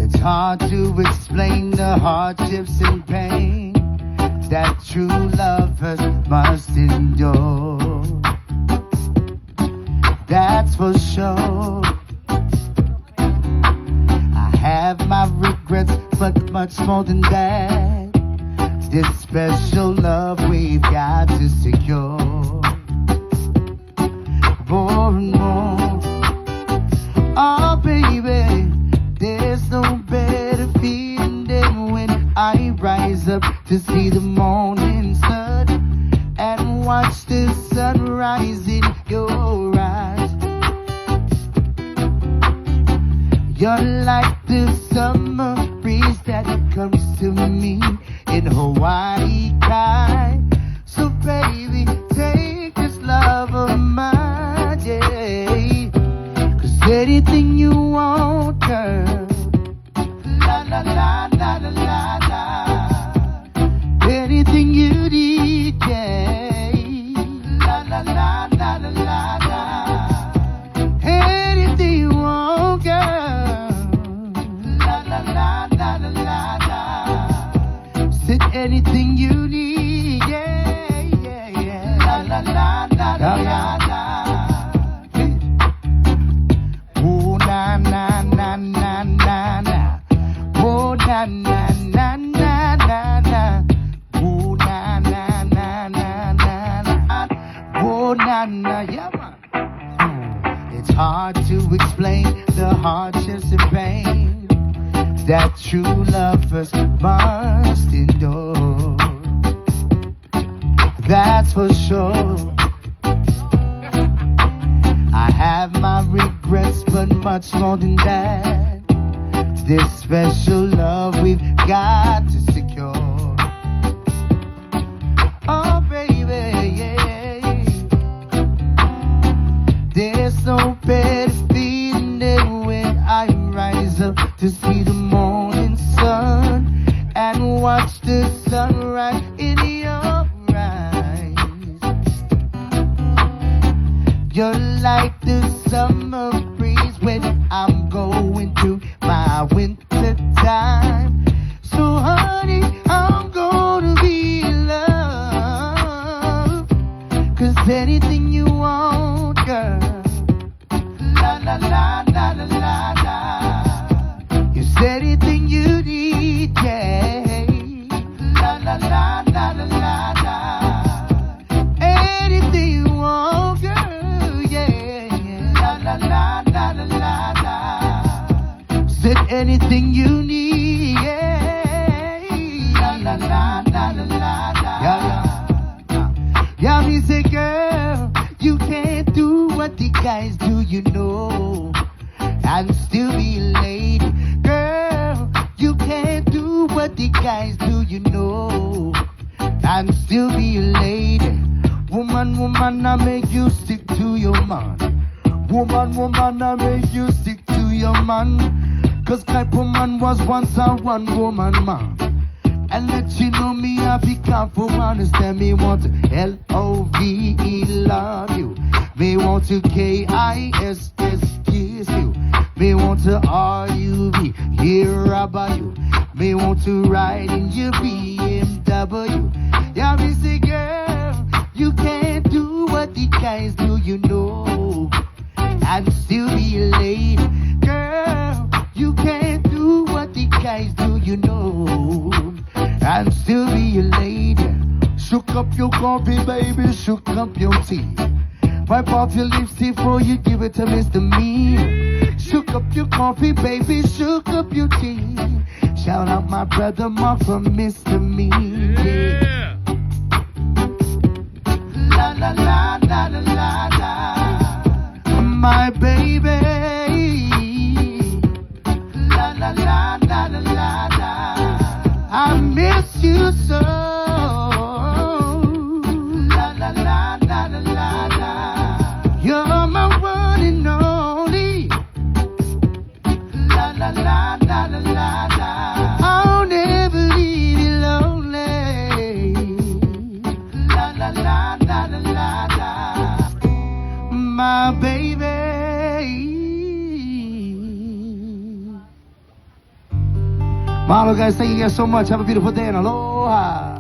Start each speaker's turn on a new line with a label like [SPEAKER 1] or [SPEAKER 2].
[SPEAKER 1] It's hard to explain the hardships and pain that true lovers must endure. That's for sure. I have my regrets, but much more than that, this special love we've got to secure. More and more, oh baby, there's no better feeling than when I rise up to see the morning sun and watch the sunrise in your eyes. You're like the summer breeze that comes to me in Hawaii sky. So baby, take this love of mine, yeah. 'Cause anything you want, girl, la la la la la la la. Anything you need, yeah, la la la la la la la. Anything you want, girl, la la la la la la la. Said anything you need, yeah, yeah, yeah, la la la la la la la. Oh na na na na na na. Oh na na na na na na. Oh na na na na na na. Oh na na, yeah man. It's hard to explain the hardships and pain that true lovers must endure. That's for sure. I have my regrets, but much more than that, this special love we've got to secure. Oh baby, yeah. There's no better feeling than when I rise up to see the morning sun and watch the sunrise in your eyes. You're like the summer breeze when I'm going through my winter time. So honey, I'm gonna be in love. 'Cause anything you want, girl, la la la la la la la. It's anything you need, yeah, la la la la la la la. Anything you want, girl, yeah, yeah, la la la la la la la. Said anything you need, yeah, la la la la la la la. Yeah, yeah. Yeah, me say, girl, you can't do what the guys do, you know, and still be a lady. Girl, you can't do what the guys do, you know, and still be a lady. Woman, woman, I make you stick to your man. Woman, woman, I make you stick to your man. 'Cause type of man was once a one woman man. And let you know me, I be careful, understand me want to L-O-V-E, love you. Me want to K-I-S-S, kiss you. Me want to R-U-V, hear about you. Me want to ride in your BMW. Yeah, me say, girl, you can't do what the guys do, you know, and still be a lady. Girl, you can't do what the guys do, you know, and still be a lady. Shook up your coffee, baby, shook up your tea. Wipe off your lipstick before you give it to Mr. Me. Shook up your coffee, baby, shook up your tea. Shout out my brother Mark from Mr. Me. Yeah. La la la la la la la. My baby. La la la la la la la. I miss you so. La la la la la la la. You're my one and only. La la la la la la la. I'll never leave you lonely. La la la la la la la. My baby, Mahalo guys, thank you guys so much. Have a beautiful day and aloha.